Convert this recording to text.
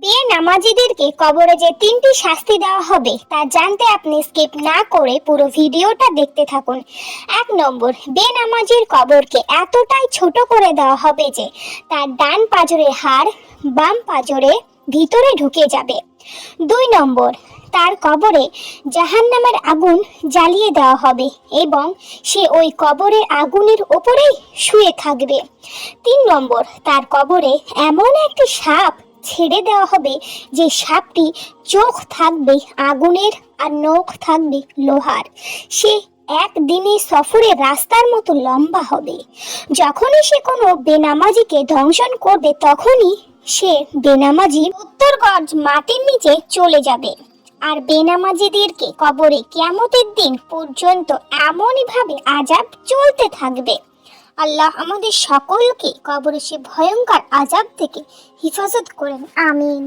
বেনামাজিদেরকে কবরে যে 3টি শাস্তি দেওয়া হবে তা জানতে আপনি স্কিপ না করে পুরো ভিডিওটা দেখতে থাকুন। 1 নম্বর, বেনামাজির কবরকে এতটাই ছোট করে দেওয়া হবে যে তার ডান পাঁজরের হাড় বাম পাঁজরে ভিতরে ঢুকে যাবে। 2 নম্বর, তার কবরে জাহান্নামের আগুন জ্বালিয়ে দেওয়া হবে এবং সে ওই কবরের আগুনের উপরেই শুয়ে থাকবে। 3 নম্বর, তার কবরে এমন একটি সাপ ছেড়ে দেওয়া হবে যে সাপটি চোখ থাকবে আগুনের আর নখ থাকবে লোহার। সে একদিনে সফরে রাস্তার মতো লম্বা হবে। যখনই সে কোনো বেনামাজিকে ধ্বংসন করবে তখনই সে বেনামাজি 70 গজ মাটির নিচে চলে যাবে। আর বেনামাজিদেরকে কবরে কিয়ামতের দিন পর্যন্ত এমনই ভাবে আযাব চলতে থাকবে। আল্লাহ আমাদের সকলকে কবরে সে ভয়ঙ্কর আযাব থেকে হেফাজত করেন, আমিন।